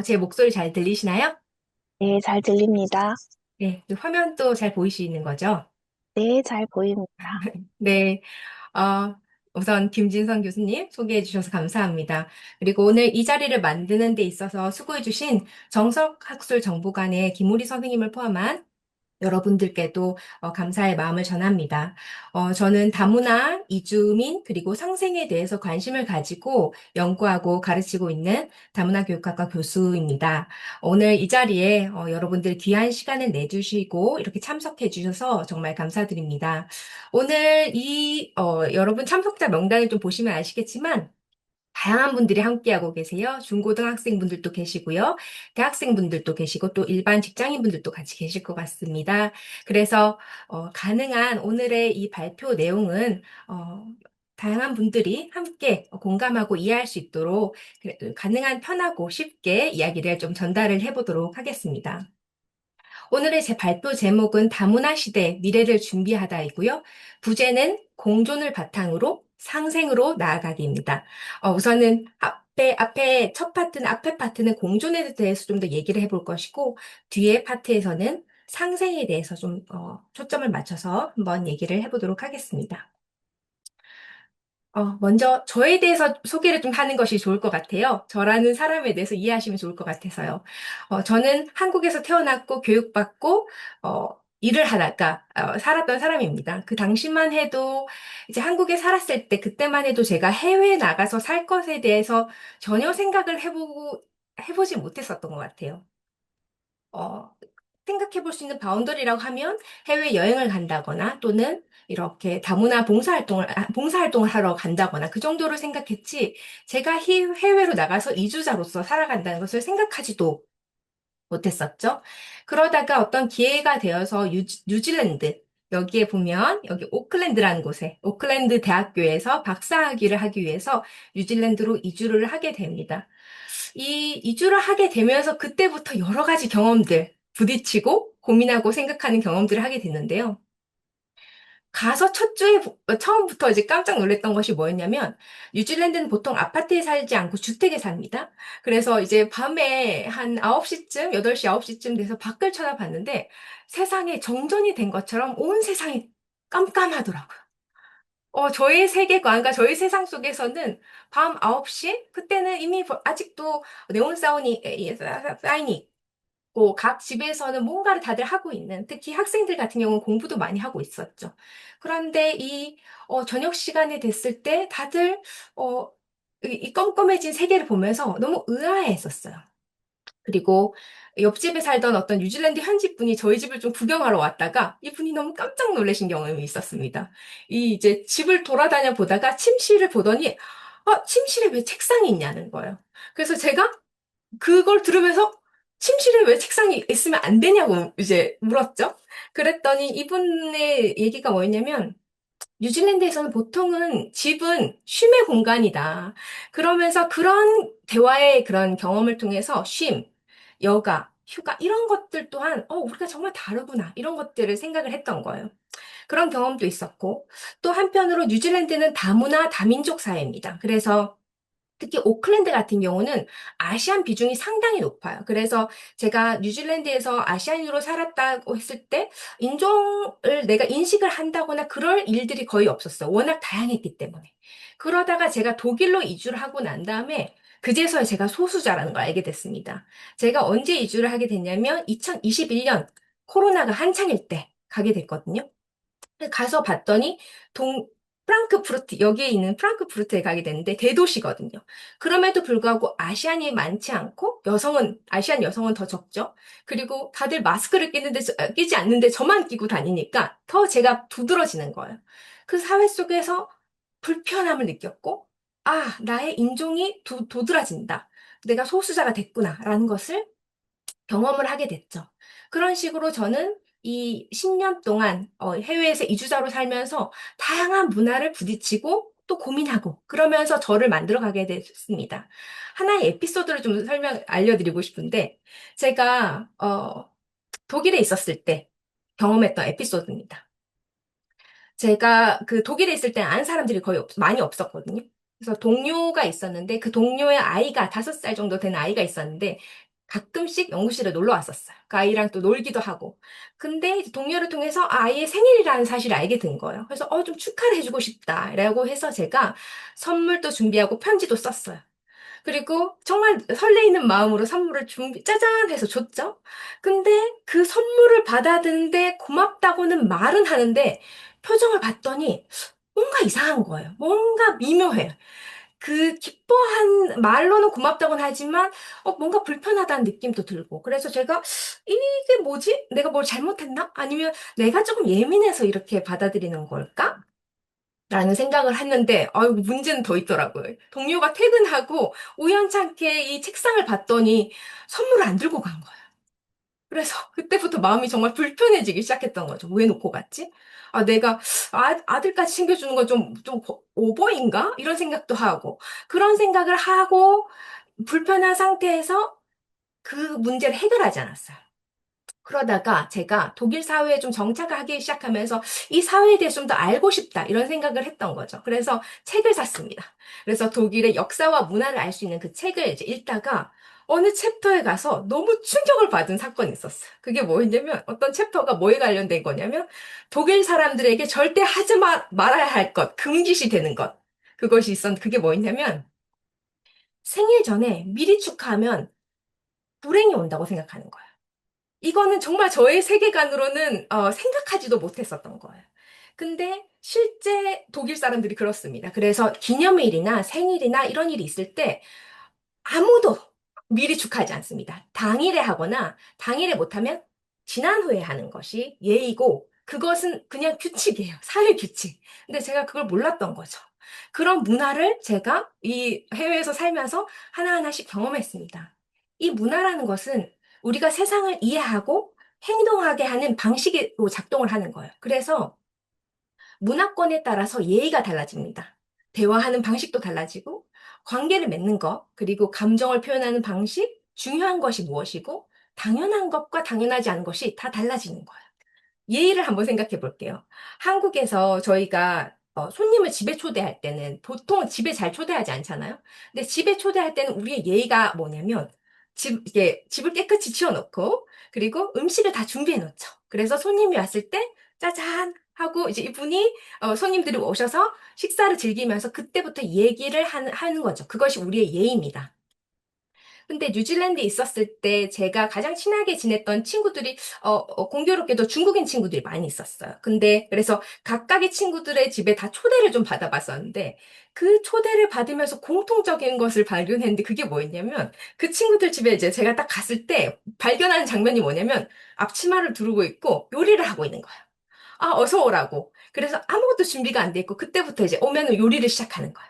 제 목소리 잘 들리시나요? 네, 잘 들립니다. 네, 그 화면도 잘 보이시는 거죠? 네, 잘 보입니다. 네, 어, 우선 김진성 교수님 소개해 주셔서 감사합니다. 그리고 오늘 이 자리를 만드는 데 있어서 수고해 주신 정석학술 정보관의 김우리 선생님을 포함한 여러분들께도 감사의 마음을 전합니다. 저는 다문화, 이주민, 그리고 상생에 대해서 관심을 가지고 연구하고 가르치고 있는 다문화 교육학과 교수입니다. 오늘 이 자리에 여러분들 귀한 시간을 내주시고 이렇게 참석해 주셔서 정말 감사드립니다. 오늘 여러분 참석자 명단을 좀 보시면 아시겠지만 다양한 분들이 함께하고 계세요. 중고등학생분들도 계시고요. 대학생분들도 계시고 또 일반 직장인분들도 같이 계실 것 같습니다. 그래서 가능한 오늘의 이 발표 내용은 다양한 분들이 함께 공감하고 이해할 수 있도록 가능한 편하고 쉽게 이야기를 좀 전달을 해보도록 하겠습니다. 오늘의 제 발표 제목은 다문화 시대 미래를 준비하다이고요. 부제는 공존을 바탕으로 상생으로 나아가기입니다. 우선은 앞에 첫 파트는 앞에 파트는 공존에 대해서 좀 더 얘기를 해볼 것이고 뒤에 파트에서는 상생에 대해서 좀 초점을 맞춰서 한번 얘기를 해보도록 하겠습니다. 먼저 저에 대해서 소개를 좀 하는 것이 좋을 것 같아요. 저라는 사람에 대해서 이해하시면 좋을 것 같아서요. 저는 한국에서 태어났고 교육받고 일을 하다가 살았던 사람입니다. 그 당시만 해도 이제 한국에 살았을 때 그때만 해도 제가 해외에 나가서 살 것에 대해서 전혀 생각을 해보지 못했었던 것 같아요. 어, 생각해 볼 수 있는 바운더리라고 하면 해외 여행을 간다거나 또는 이렇게 다문화 봉사활동을 하러 간다거나 그 정도로 생각했지 제가 해외로 나가서 이주자로서 살아간다는 것을 생각하지도 못했었죠. 그러다가 어떤 기회가 되어서 뉴질랜드 여기에 보면 여기 오클랜드라는 곳에 오클랜드 대학교에서 박사학위를 하기 위해서 뉴질랜드로 이주를 하게 됩니다. 이 이주를 하게 되면서 그때부터 여러 가지 경험들, 부딪히고 고민하고 생각하는 경험들을 하게 됐는데요. 가서 첫 주에 처음부터 이제 깜짝 놀랐던 것이 뭐였냐면 뉴질랜드는 보통 아파트에 살지 않고 주택에 삽니다. 그래서 이제 밤에 한 9시쯤, 8시, 9시쯤 돼서 밖을 쳐다봤는데 세상에 정전이 된 것처럼 온 세상이 깜깜하더라고요. 저의 세계관과 저의 세상 속에서는 밤 9시? 그때는 이미 아직도 네온 사인이 있고, 각 집에서는 뭔가를 다들 하고 있는, 특히 학생들 같은 경우는 공부도 많이 하고 있었죠. 그런데 저녁 시간이 됐을 때 다들, 어, 이 껌껌해진 세계를 보면서 너무 의아해했었어요. 그리고 옆집에 살던 어떤 뉴질랜드 현지 분이 저희 집을 좀 구경하러 왔다가 이분이 너무 깜짝 놀라신 경험이 있었습니다. 이 이제 집을 돌아다녀 보다가 침실을 보더니 침실에 왜 책상이 있냐는 거예요. 그래서 제가 그걸 들으면서 침실에 왜 책상이 있으면 안 되냐고 이제 물었죠. 그랬더니 이분의 얘기가 뭐였냐면 뉴질랜드에서는 보통은 집은 쉼의 공간이다. 그러면서 그런 대화의 그런 경험을 통해서 쉼, 여가, 휴가 이런 것들 또한 우리가 정말 다르구나 이런 것들을 생각을 했던 거예요. 그런 경험도 있었고 또 한편으로 뉴질랜드는 다문화 다민족 사회입니다. 그래서 특히 오클랜드 같은 경우는 아시안 비중이 상당히 높아요. 그래서 제가 뉴질랜드에서 아시안으로 살았다고 했을 때 인종을 내가 인식을 한다거나 그럴 일들이 거의 없었어요. 워낙 다양했기 때문에. 그러다가 제가 독일로 이주를 하고 난 다음에 그제서야 제가 소수자라는 걸 알게 됐습니다. 제가 언제 이주를 하게 됐냐면 2021년 코로나가 한창일 때 가게 됐거든요. 가서 봤더니 프랑크푸르트 여기에 있는 프랑크푸르트에 가게 됐는데 대도시거든요. 그럼에도 불구하고 아시안이 많지 않고 아시안 여성은 더 적죠. 그리고 다들 마스크를 끼지 않는데 저만 끼고 다니니까 더 제가 두드러지는 거예요. 그 사회 속에서 불편함을 느꼈고 나의 인종이 도드라진다. 내가 소수자가 됐구나라는 것을 경험을 하게 됐죠. 그런 식으로 저는 이 10년 동안 해외에서 이주자로 살면서 다양한 문화를 부딪히고 또 고민하고 그러면서 저를 만들어가게 됐습니다. 하나의 에피소드를 좀 알려드리고 싶은데 제가 독일에 있었을 때 경험했던 에피소드입니다. 제가 그 독일에 있을 때 아는 사람들이 많이 없었거든요. 그래서 동료가 있었는데 그 동료의 아이가 5살 정도 된 아이가 있었는데 가끔씩 연구실에 놀러 왔었어요. 그 아이랑 또 놀기도 하고. 근데 이제 동료를 통해서 아이의 생일이라는 사실을 알게 된 거예요. 그래서 좀 축하를 해주고 싶다라고 해서 제가 선물도 준비하고 편지도 썼어요. 그리고 정말 설레이는 마음으로 선물을 짜잔 해서 줬죠. 근데 그 선물을 받아드는데 고맙다고는 말은 하는데 표정을 봤더니 뭔가 이상한 거예요. 뭔가 미묘해요. 그 기뻐한 말로는 고맙다고는 하지만 뭔가 불편하다는 느낌도 들고 그래서 제가 이게 뭐지? 내가 뭘 잘못했나? 아니면 내가 조금 예민해서 이렇게 받아들이는 걸까? 라는 생각을 했는데, 아유, 문제는 더 있더라고요. 동료가 퇴근하고 우연찮게 이 책상을 봤더니 선물을 안 들고 간 거예요. 그래서 그때부터 마음이 정말 불편해지기 시작했던 거죠. 왜 놓고 갔지? 내가 아들까지 챙겨주는 건 좀 오버인가? 이런 생각도 하고, 그런 생각을 하고, 불편한 상태에서 그 문제를 해결하지 않았어요. 그러다가 제가 독일 사회에 좀 정착을 하기 시작하면서 이 사회에 대해서 좀 더 알고 싶다 이런 생각을 했던 거죠. 그래서 책을 샀습니다. 그래서 독일의 역사와 문화를 알 수 있는 그 책을 이제 읽다가 어느 챕터에 가서 너무 충격을 받은 사건이 있었어요. 그게 뭐였냐면 어떤 챕터가 뭐에 관련된 거냐면 독일 사람들에게 절대 하지 말아야 할 것, 금기시 되는 것. 그것이 있었는데 그게 뭐였냐면 생일 전에 미리 축하하면 불행이 온다고 생각하는 거예요. 이거는 정말 저의 세계관으로는 생각하지도 못했었던 거예요. 근데 실제 독일 사람들이 그렇습니다. 그래서 기념일이나 생일이나 이런 일이 있을 때 아무도 미리 축하하지 않습니다. 당일에 하거나 당일에 못하면 지난 후에 하는 것이 예의고 그것은 그냥 규칙이에요. 사회 규칙. 근데 제가 그걸 몰랐던 거죠. 그런 문화를 제가 이 해외에서 살면서 하나하나씩 경험했습니다. 이 문화라는 것은 우리가 세상을 이해하고 행동하게 하는 방식으로 작동을 하는 거예요. 그래서 문화권에 따라서 예의가 달라집니다. 대화하는 방식도 달라지고, 관계를 맺는 것, 그리고 감정을 표현하는 방식, 중요한 것이 무엇이고, 당연한 것과 당연하지 않은 것이 다 달라지는 거예요. 예의를 한번 생각해 볼게요. 한국에서 저희가 손님을 집에 초대할 때는 보통 집에 잘 초대하지 않잖아요. 근데 집에 초대할 때는 우리의 예의가 뭐냐면 이게 집을 깨끗이 치워놓고 그리고 음식을 다 준비해 놓죠. 그래서 손님이 왔을 때 짜잔 하고 이제 이분이 손님들이 오셔서 식사를 즐기면서 그때부터 얘기를 하는 거죠. 그것이 우리의 예의입니다. 근데 뉴질랜드에 있었을 때 제가 가장 친하게 지냈던 친구들이 공교롭게도 중국인 친구들이 많이 있었어요. 근데 그래서 각각의 친구들의 집에 다 초대를 좀 받아봤었는데 그 초대를 받으면서 공통적인 것을 발견했는데 그게 뭐였냐면 그 친구들 집에 이제 제가 딱 갔을 때 발견하는 장면이 뭐냐면 앞치마를 두르고 있고 요리를 하고 있는 거예요. 어서 오라고. 그래서 아무것도 준비가 안 돼 있고 그때부터 이제 오면은 요리를 시작하는 거예요.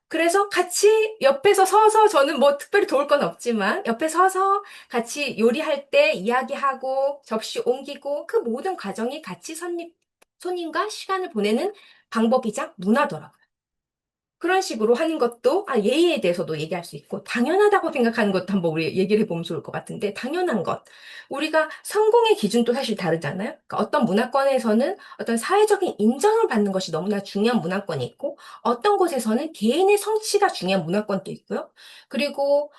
그래서 같이 옆에서 서서 저는 뭐 특별히 도울 건 없지만 옆에 서서 같이 요리할 때 이야기하고 접시 옮기고 그 모든 과정이 같이 손님과 시간을 보내는 방법이자 문화더라고요. 그런 식으로 하는 것도 예의에 대해서도 얘기할 수 있고 당연하다고 생각하는 것도 한번 우리 얘기를 해보면 좋을 것 같은데 당연한 것. 우리가 성공의 기준도 사실 다르잖아요. 그러니까 어떤 문화권에서는 어떤 사회적인 인정을 받는 것이 너무나 중요한 문화권이 있고 어떤 곳에서는 개인의 성취가 중요한 문화권도 있고요. 그리고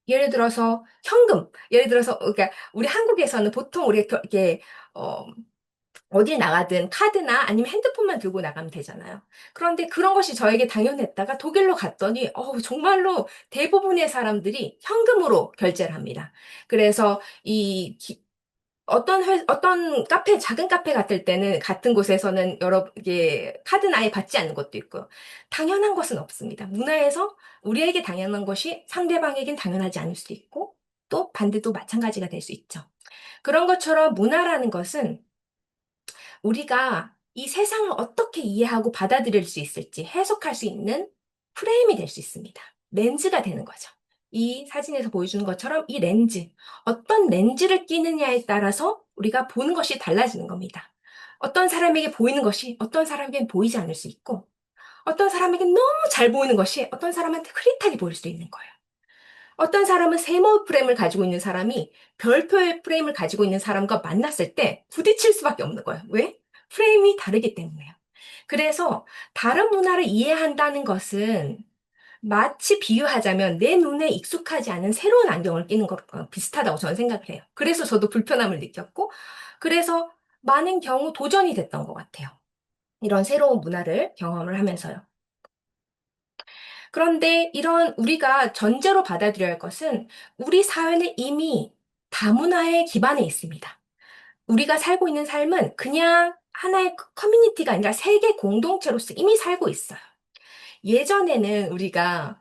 예를 들어서 현금, 예를 들어서 그러니까 우리 한국에서는 보통 우리가 이게 어, 어딜 나가든 카드나 아니면 핸드폰만 들고 나가면 되잖아요. 그런데 그런 것이 저에게 당연했다가 독일로 갔더니 정말로 대부분의 사람들이 현금으로 결제를 합니다. 그래서 어떤 작은 카페 같을 때는 같은 곳에서는 여러 개 카드는 아예 받지 않는 것도 있고요. 당연한 것은 없습니다. 문화에서 우리에게 당연한 것이 상대방에겐 당연하지 않을 수도 있고 또 반대도 마찬가지가 될 수 있죠. 그런 것처럼 문화라는 것은 우리가 이 세상을 어떻게 이해하고 받아들일 수 있을지 해석할 수 있는 프레임이 될 수 있습니다. 렌즈가 되는 거죠. 이 사진에서 보여주는 것처럼 이 렌즈, 어떤 렌즈를 끼느냐에 따라서 우리가 보는 것이 달라지는 겁니다. 어떤 사람에게 보이는 것이 어떤 사람에게는 보이지 않을 수 있고, 어떤 사람에게 너무 잘 보이는 것이 어떤 사람한테 흐릿하게 보일 수도 있는 거예요. 어떤 사람은 세모 프레임을 가지고 있는 사람이 별표의 프레임을 가지고 있는 사람과 만났을 때 부딪힐 수밖에 없는 거예요. 왜? 프레임이 다르기 때문에요. 그래서 다른 문화를 이해한다는 것은 마치 비유하자면 내 눈에 익숙하지 않은 새로운 안경을 끼는 것과 비슷하다고 저는 생각을 해요. 그래서 저도 불편함을 느꼈고, 그래서 많은 경우 도전이 됐던 것 같아요. 이런 새로운 문화를 경험을 하면서요. 그런데 이런 우리가 전제로 받아들여야 할 것은 우리 사회는 이미 다문화에 기반해 있습니다. 우리가 살고 있는 삶은 그냥 하나의 커뮤니티가 아니라 세계 공동체로서 이미 살고 있어요. 예전에는 우리가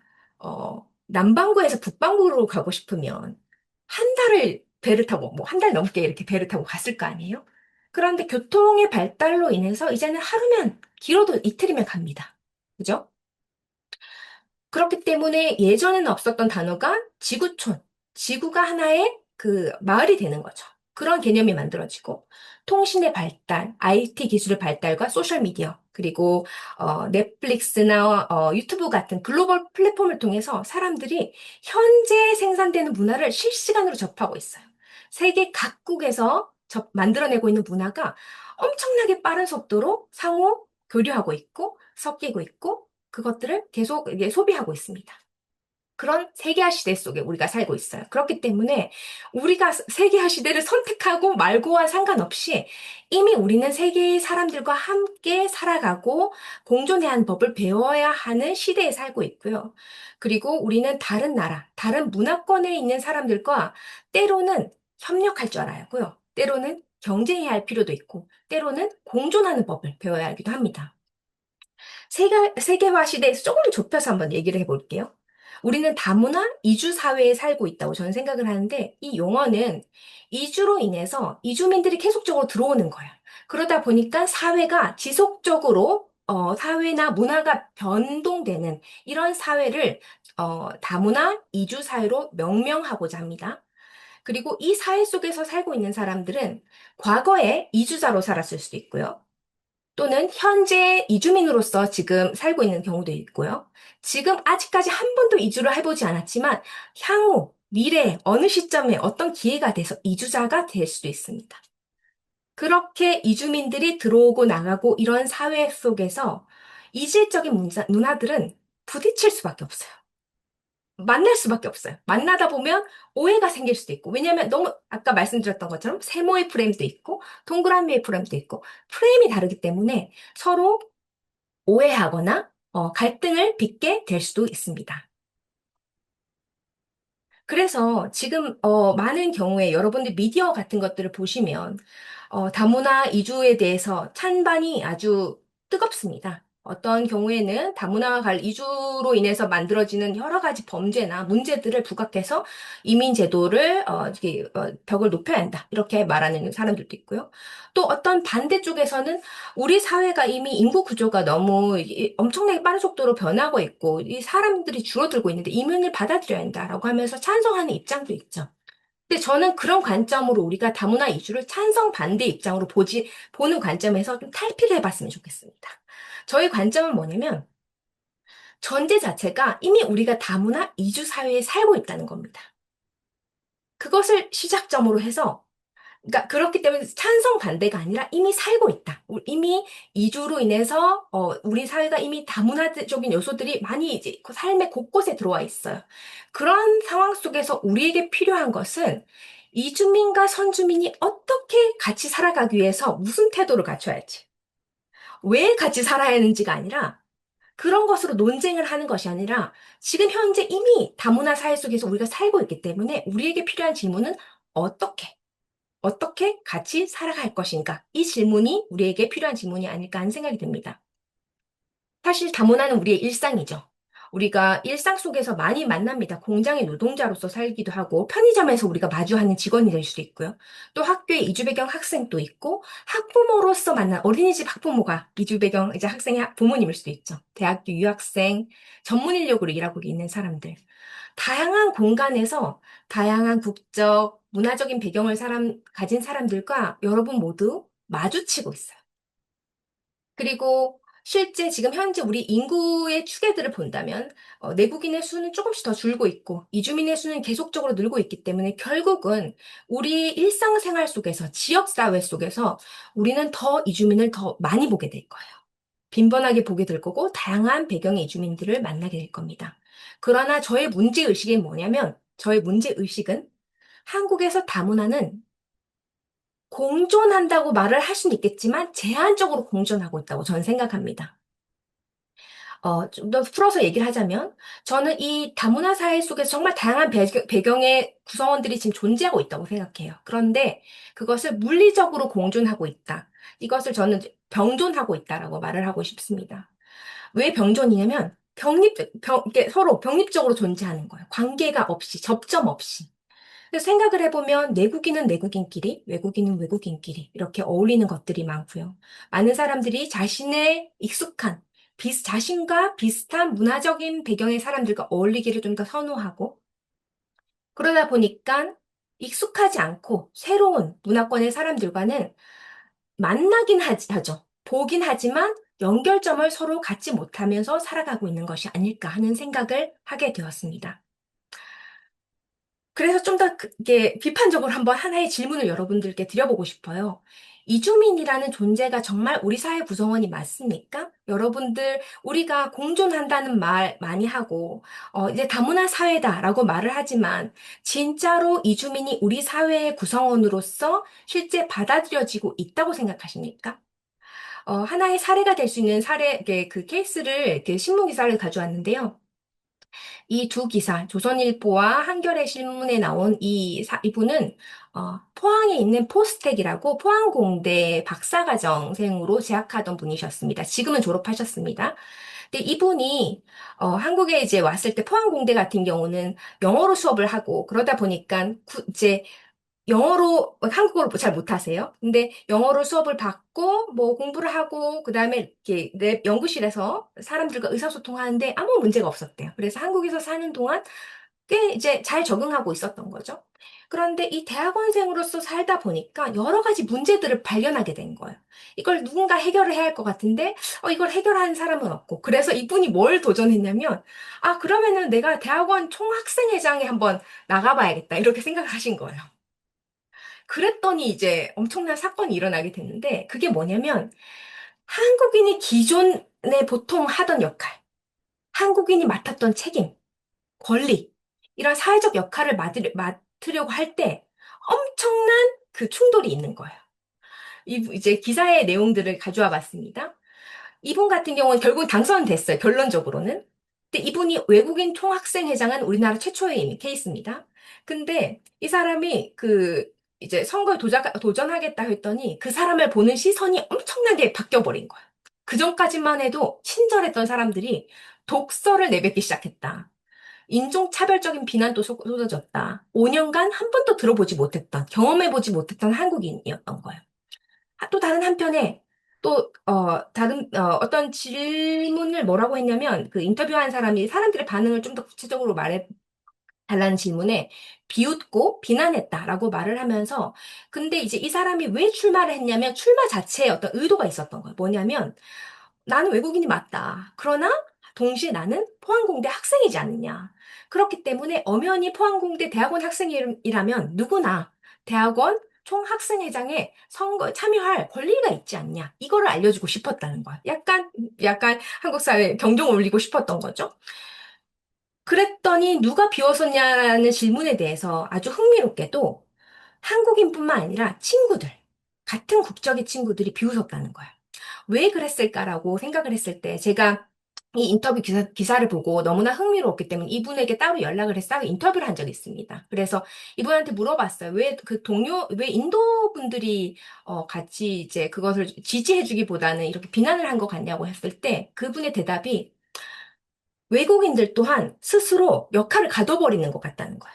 남반구에서 북반구로 가고 싶으면 한 달을 배를 타고 뭐 한 달 넘게 이렇게 배를 타고 갔을 거 아니에요? 그런데 교통의 발달로 인해서 이제는 하루면 길어도 이틀이면 갑니다. 그죠? 그렇기 때문에 예전에는 없었던 단어가 지구촌, 지구가 하나의 그 마을이 되는 거죠. 그런 개념이 만들어지고 통신의 발달, IT 기술의 발달과 소셜 미디어, 그리고 넷플릭스나 유튜브 같은 글로벌 플랫폼을 통해서 사람들이 현재 생산되는 문화를 실시간으로 접하고 있어요. 세계 각국에서 만들어내고 있는 문화가 엄청나게 빠른 속도로 상호 교류하고 있고 섞이고 있고 그것들을 계속 이게 소비하고 있습니다. 그런 세계화 시대 속에 우리가 살고 있어요. 그렇기 때문에 우리가 세계화 시대를 선택하고 말고와 상관없이 이미 우리는 세계의 사람들과 함께 살아가고 공존해야 하는 법을 배워야 하는 시대에 살고 있고요. 그리고 우리는 다른 나라, 다른 문화권에 있는 사람들과 때로는 협력할 줄 알아야고요. 때로는 경쟁해야 할 필요도 있고, 때로는 공존하는 법을 배워야 하기도 합니다. 세계화 시대에서 조금 좁혀서 한번 얘기를 해볼게요. 우리는 다문화 이주 사회에 살고 있다고 저는 생각을 하는데 이 용어는 이주로 인해서 이주민들이 계속적으로 들어오는 거예요. 그러다 보니까 사회가 지속적으로 사회나 문화가 변동되는 이런 사회를 다문화 이주 사회로 명명하고자 합니다. 그리고 이 사회 속에서 살고 있는 사람들은 과거에 이주자로 살았을 수도 있고요. 또는 현재 이주민으로서 지금 살고 있는 경우도 있고요. 지금 아직까지 한 번도 이주를 해보지 않았지만 향후 미래에 어느 시점에 어떤 기회가 돼서 이주자가 될 수도 있습니다. 그렇게 이주민들이 들어오고 나가고 이런 사회 속에서 이질적인 문화들은 부딪힐 수밖에 없어요. 만날 수밖에 없어요. 만나다 보면 오해가 생길 수도 있고. 왜냐하면 너무 아까 말씀드렸던 것처럼 세모의 프레임도 있고 동그라미의 프레임도 있고 프레임이 다르기 때문에 서로 오해하거나 갈등을 빚게 될 수도 있습니다. 그래서 지금 많은 경우에 여러분들 미디어 같은 것들을 보시면 다문화 이주에 대해서 찬반이 아주 뜨겁습니다. 어떤 경우에는 다문화 이주로 인해서 만들어지는 여러 가지 범죄나 문제들을 부각해서 이민 제도를 이렇게, 벽을 높여야 한다. 이렇게 말하는 사람들도 있고요. 또 어떤 반대쪽에서는 우리 사회가 이미 인구 구조가 너무 엄청나게 빠른 속도로 변하고 있고 이 사람들이 줄어들고 있는데 이민을 받아들여야 한다라고 하면서 찬성하는 입장도 있죠. 근데 저는 그런 관점으로 우리가 다문화 이주를 찬성 반대 입장으로 보는 관점에서 좀 탈피를 해봤으면 좋겠습니다. 저희 관점은 뭐냐면 전제 자체가 이미 우리가 다문화 이주 사회에 살고 있다는 겁니다. 그것을 시작점으로 해서 그러니까 그렇기 때문에 찬성 반대가 아니라 이미 살고 있다. 이미 이주로 인해서 우리 사회가 이미 다문화적인 요소들이 많이 이제 그 삶의 곳곳에 들어와 있어요. 그런 상황 속에서 우리에게 필요한 것은 이주민과 선주민이 어떻게 같이 살아가기 위해서 무슨 태도를 갖춰야 할지, 왜 같이 살아야 하는지가 아니라 그런 것으로 논쟁을 하는 것이 아니라 지금 현재 이미 다문화 사회 속에서 우리가 살고 있기 때문에 우리에게 필요한 질문은 어떻게 같이 살아갈 것인가? 이 질문이 우리에게 필요한 질문이 아닐까 하는 생각이 듭니다. 사실 다문화는 우리의 일상이죠. 우리가 일상 속에서 많이 만납니다. 공장의 노동자로서 살기도 하고, 편의점에서 우리가 마주하는 직원이 될 수도 있고요. 또 학교에 이주 배경 학생도 있고, 학부모로서 만난 어린이집 학부모가 이주 배경 이제 학생의 부모님일 수도 있죠. 대학교 유학생, 전문 인력으로 일하고 있는 사람들. 다양한 공간에서 다양한 국적, 문화적인 배경을 가진 사람들과 여러분 모두 마주치고 있어요. 그리고 실제 지금 현재 우리 인구의 추계들을 본다면 내국인의 수는 조금씩 더 줄고 있고 이주민의 수는 계속적으로 늘고 있기 때문에 결국은 우리 일상생활 속에서 지역사회 속에서 우리는 더 이주민을 더 많이 보게 될 거예요. 빈번하게 보게 될 거고, 다양한 배경의 이주민들을 만나게 될 겁니다. 그러나 저의 문제의식은 한국에서 다문화는 공존한다고 말을 할 수는 있겠지만, 제한적으로 공존하고 있다고 저는 생각합니다. 좀 더 풀어서 얘기를 하자면, 저는 이 다문화 사회 속에서 정말 다양한 배경의 구성원들이 지금 존재하고 있다고 생각해요. 그런데 그것을 물리적으로 공존하고 있다. 이것을 저는 병존하고 있다라고 말을 하고 싶습니다. 왜 병존이냐면, 이렇게 서로 병립적으로 존재하는 거예요. 관계가 없이, 접점 없이. 그래서 생각을 해보면 내국인은 내국인끼리, 외국인은 외국인끼리 이렇게 어울리는 것들이 많고요. 많은 사람들이 자신의 익숙한, 자신과 비슷한 문화적인 배경의 사람들과 어울리기를 좀 더 선호하고, 그러다 보니까 익숙하지 않고 새로운 문화권의 사람들과는 하죠. 보긴 하지만 연결점을 서로 갖지 못하면서 살아가고 있는 것이 아닐까 하는 생각을 하게 되었습니다. 그래서 좀 더 이게 비판적으로 한번 하나의 질문을 여러분들께 드려보고 싶어요. 이주민이라는 존재가 정말 우리 사회 구성원이 맞습니까? 여러분들, 우리가 공존한다는 말 많이 하고, 이제 다문화 사회다라고 말을 하지만, 진짜로 이주민이 우리 사회의 구성원으로서 실제 받아들여지고 있다고 생각하십니까? 하나의 사례가 될 수 있는 이렇게 그 케이스를, 이렇게 신문 기사를 가져왔는데요. 이 두 기사, 조선일보와 한겨레 신문에 나온 이분은 포항에 있는 포스텍이라고 포항공대 박사과정생으로 재학하던 분이셨습니다. 지금은 졸업하셨습니다. 근데 이분이 한국에 이제 왔을 때 포항공대 같은 경우는 영어로 수업을 하고 그러다 보니까 이제 영어로, 한국어를 잘 못하세요. 근데 영어로 수업을 받고, 뭐 공부를 하고, 그 다음에 이렇게 연구실에서 사람들과 의사소통하는데 아무 문제가 없었대요. 그래서 한국에서 사는 동안 꽤 이제 잘 적응하고 있었던 거죠. 그런데 이 대학원생으로서 살다 보니까 여러 가지 문제들을 발견하게 된 거예요. 이걸 누군가 해결을 해야 할 것 같은데, 이걸 해결하는 사람은 없고. 그래서 이분이 뭘 도전했냐면, 그러면은 내가 대학원 총학생회장에 한번 나가봐야겠다. 이렇게 생각하신 거예요. 그랬더니 이제 엄청난 사건이 일어나게 됐는데, 그게 뭐냐면, 한국인이 기존에 보통 하던 역할, 한국인이 맡았던 책임, 권리, 이런 사회적 역할을 맡으려고 할 때 엄청난 그 충돌이 있는 거예요. 이제 기사의 내용들을 가져와 봤습니다. 이분 같은 경우는 결국 당선됐어요, 결론적으로는. 근데 이분이 외국인 총학생회장은 우리나라 최초의 케이스입니다. 근데 이 사람이 이제 선거에 도전하겠다 했더니 그 사람을 보는 시선이 엄청나게 바뀌어버린 거예요. 그전까지만 해도 친절했던 사람들이 독서를 내뱉기 시작했다. 인종차별적인 비난도 쏟아졌다. 5년간 한 번도 들어보지 못했던, 경험해보지 못했던 한국인이었던 거예요. 또 다른 한편에 어떤 질문을 뭐라고 했냐면 그 인터뷰한 사람이 사람들의 반응을 좀 더 구체적으로 말해 달라는 질문에 비웃고 비난했다라고 말을 하면서 근데 이제 이 사람이 왜 출마를 했냐면 출마 자체에 어떤 의도가 있었던 거예요. 뭐냐면 나는 외국인이 맞다. 그러나 동시에 나는 포항공대 학생이지 않느냐. 그렇기 때문에 엄연히 포항공대 대학원 학생이라면 누구나 대학원 총학생회장에 선거 참여할 권리가 있지 않냐. 이거를 알려주고 싶었다는 거야. 약간 한국 사회에 경종을 울리고 싶었던 거죠. 그랬더니 누가 비웃었냐라는 질문에 대해서 아주 흥미롭게도 한국인뿐만 아니라 같은 국적의 친구들이 비웃었다는 거야. 왜 그랬을까라고 생각을 했을 때 제가 이 인터뷰 기사를 보고 너무나 흥미로웠기 때문에 이분에게 따로 연락을 해서 인터뷰를 한 적이 있습니다. 그래서 이분한테 물어봤어요. 왜 인도 분들이 같이 이제 그것을 지지해주기보다는 이렇게 비난을 한 것 같냐고 했을 때 그분의 대답이 외국인들 또한 스스로 역할을 가둬버리는 것 같다는 거야.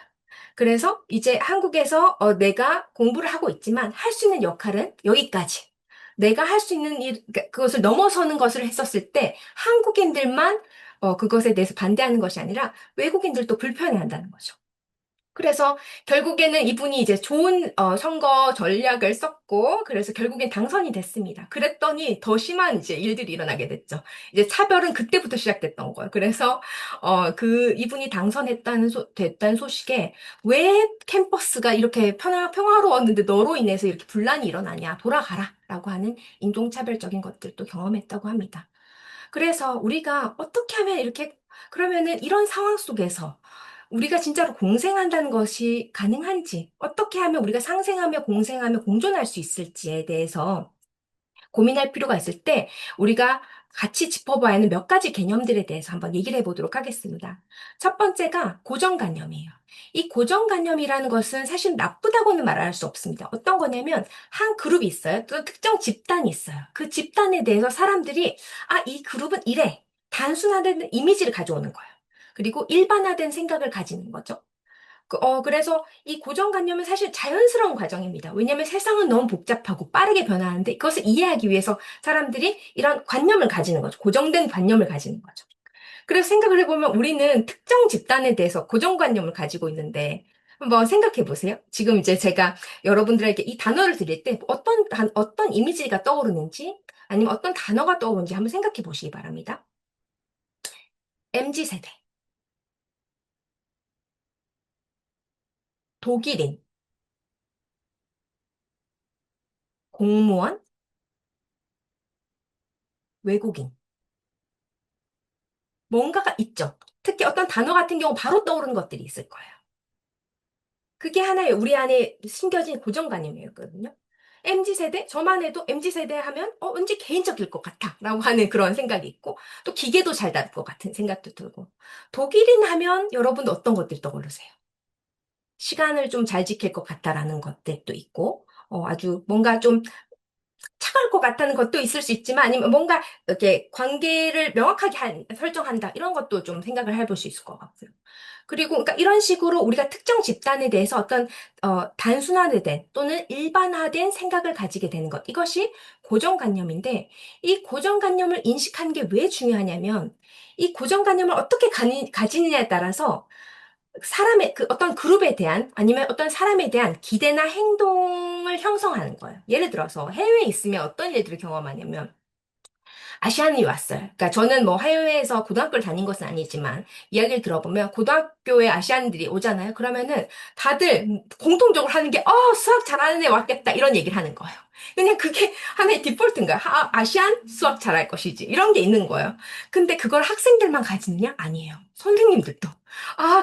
그래서 이제 한국에서 내가 공부를 하고 있지만 할 수 있는 역할은 여기까지. 내가 할 수 있는 그것을 넘어서는 것을 했었을 때 한국인들만 그것에 대해서 반대하는 것이 아니라 외국인들도 불편해한다는 거죠. 그래서 결국에는 이분이 이제 좋은 선거 전략을 썼고, 그래서 결국엔 당선이 됐습니다. 그랬더니 더 심한 이제 일들이 일어나게 됐죠. 이제 차별은 그때부터 시작됐던 거예요. 그래서 이분이 됐다는 소식에 왜 캠퍼스가 이렇게 평화로웠는데 너로 인해서 이렇게 분란이 일어나냐, 돌아가라 라고 하는 인종차별적인 것들도 경험했다고 합니다. 그래서 우리가 어떻게 하면 이렇게, 그러면은 이런 상황 속에서 우리가 진짜로 공생한다는 것이 가능한지, 어떻게 하면 우리가 상생하며 공생하며 공존할 수 있을지에 대해서 고민할 필요가 있을 때 우리가 같이 짚어봐야 하는 몇 가지 개념들에 대해서 한번 얘기를 해보도록 하겠습니다. 첫 번째가 고정관념이에요. 이 고정관념이라는 것은 사실 나쁘다고는 말할 수 없습니다. 어떤 거냐면 한 그룹이 있어요. 또 특정 집단이 있어요. 그 집단에 대해서 사람들이 이 그룹은 이래. 단순화된 이미지를 가져오는 거예요. 그리고 일반화된 생각을 가지는 거죠. 그래서 이 고정관념은 사실 자연스러운 과정입니다. 왜냐하면 세상은 너무 복잡하고 빠르게 변화하는데 이것을 이해하기 위해서 사람들이 이런 관념을 가지는 거죠. 고정된 관념을 가지는 거죠. 그래서 생각을 해보면 우리는 특정 집단에 대해서 고정관념을 가지고 있는데 한번 생각해 보세요. 지금 이제 제가 여러분들에게 이 단어를 드릴 때 어떤 이미지가 떠오르는지 아니면 어떤 단어가 떠오르는지 한번 생각해 보시기 바랍니다. MZ세대, 독일인, 공무원, 외국인. 뭔가가 있죠. 특히 어떤 단어 같은 경우 바로 떠오르는 것들이 있을 거예요. 그게 하나의 우리 안에 심겨진 고정관념이었거든요. MZ세대? 저만 해도 MZ세대 하면 왠지 개인적일 것 같아 라고 하는 그런 생각이 있고 또 기계도 잘 다룰 것 같은 생각도 들고 독일인 하면 여러분 어떤 것들 떠오르세요? 시간을 좀 잘 지킬 것 같다라는 것들도 있고 아주 뭔가 좀 차가울 것 같다는 것도 있을 수 있지만 아니면 뭔가 이렇게 관계를 명확하게 설정한다 이런 것도 좀 생각을 해볼 수 있을 것 같고요. 그리고 그러니까 이런 식으로 우리가 특정 집단에 대해서 어떤 단순화된 또는 일반화된 생각을 가지게 되는 것 이것이 고정관념인데 이 고정관념을 인식하는 게 왜 중요하냐면 이 고정관념을 어떻게 가지느냐에 따라서 사람의 그 어떤 그룹에 대한 아니면 어떤 사람에 대한 기대나 행동을 형성하는 거예요. 예를 들어서 해외에 있으면 어떤 일들을 경험하냐면 아시안이 왔어요. 그러니까 저는 뭐 해외에서 고등학교를 다닌 것은 아니지만 이야기를 들어보면 고등학교에 아시안들이 오잖아요. 그러면은 다들 공통적으로 하는 게 수학 잘하는 애 왔겠다 이런 얘기를 하는 거예요. 그냥 그게 하나의 디폴트인 거야. 아시안 수학 잘할 것이지. 이런 게 있는 거예요. 근데 그걸 학생들만 가지느냐? 아니에요. 선생님들도.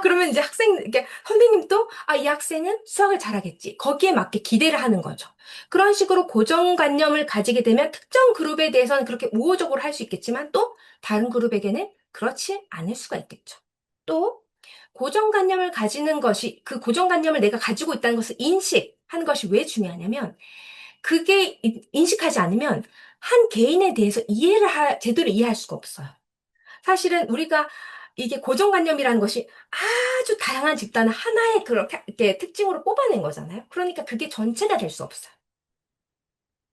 그러면 이제 이게 선생님도 이 학생은 수학을 잘하겠지. 거기에 맞게 기대를 하는 거죠. 그런 식으로 고정관념을 가지게 되면 특정 그룹에 대해서는 그렇게 우호적으로 할 수 있겠지만 또 다른 그룹에게는 그렇지 않을 수가 있겠죠. 또 고정관념을 가지는 것이 그 고정관념을 내가 가지고 있다는 것을 인식하는 것이 왜 중요하냐면 그게 인식하지 않으면 한 개인에 대해서 제대로 이해할 수가 없어요. 사실은 우리가 이게 고정관념이라는 것이 아주 다양한 집단을 하나의 그렇게 이렇게 특징으로 뽑아낸 거잖아요. 그러니까 그게 전체가 될 수 없어요.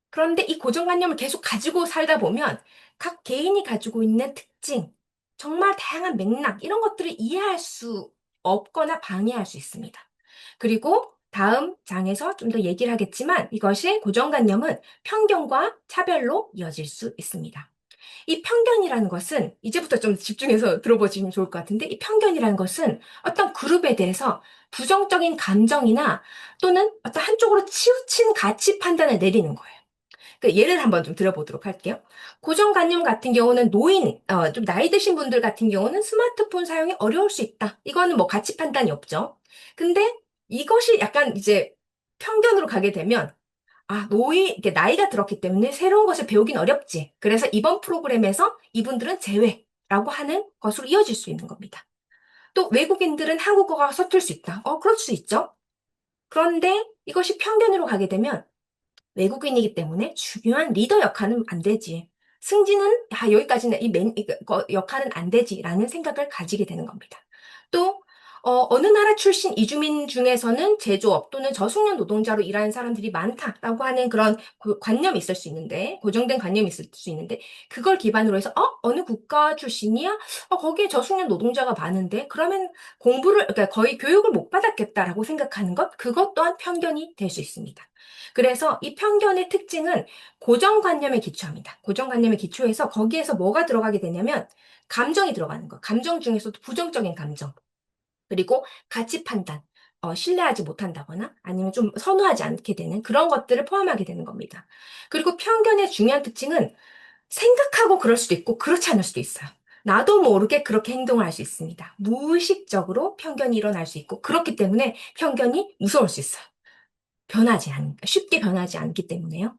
그런데 이 고정관념을 계속 가지고 살다 보면 각 개인이 가지고 있는 특징, 정말 다양한 맥락, 이런 것들을 이해할 수 없거나 방해할 수 있습니다. 그리고 다음 장에서 좀 더 얘기를 하겠지만 이것이 고정관념은 편견과 차별로 이어질 수 있습니다. 이 편견이라는 것은 이제부터 좀 집중해서 들어보시면 좋을 것 같은데 이 편견이라는 것은 어떤 그룹에 대해서 부정적인 감정이나 또는 어떤 한쪽으로 치우친 가치 판단을 내리는 거예요. 그 예를 한번 좀 들어보도록 할게요. 고정관념 같은 경우는 좀 나이 드신 분들 같은 경우는 스마트폰 사용이 어려울 수 있다. 이거는 뭐 가치 판단이 없죠. 근데 이것이 약간 이제 편견으로 가게 되면 이게 나이가 들었기 때문에 새로운 것을 배우긴 어렵지. 그래서 이번 프로그램에서 이분들은 제외라고 하는 것으로 이어질 수 있는 겁니다. 또 외국인들은 한국어가 서툴 수 있다. 그럴 수 있죠. 그런데 이것이 편견으로 가게 되면 외국인이기 때문에 중요한 리더 역할은 안 되지. 승진은 여기까지는 이거 역할은 안 되지라는 생각을 가지게 되는 겁니다. 또 어느 나라 출신 이주민 중에서는 제조업 또는 저숙련 노동자로 일하는 사람들이 많다라고 하는 그런 관념이 있을 수 있는데 고정된 관념이 있을 수 있는데 그걸 기반으로 해서 어느 국가 출신이야? 거기에 저숙련 노동자가 많은데 그러면 그러니까 거의 교육을 못 받았겠다라고 생각하는 그것 또한 편견이 될 수 있습니다. 그래서 이 편견의 특징은 고정관념에 기초합니다. 고정관념에 기초해서 거기에서 뭐가 들어가게 되냐면 감정이 들어가는 거. 감정 중에서도 부정적인 감정. 그리고 가치 판단. 신뢰하지 못한다거나 아니면 좀 선호하지 않게 되는 그런 것들을 포함하게 되는 겁니다. 그리고 편견의 중요한 특징은 생각하고 그럴 수도 있고 그렇지 않을 수도 있어요. 나도 모르게 그렇게 행동을 할 수 있습니다. 무의식적으로 편견이 일어날 수 있고 그렇기 때문에 편견이 무서울 수 있어요. 쉽게 변하지 않기 때문에요.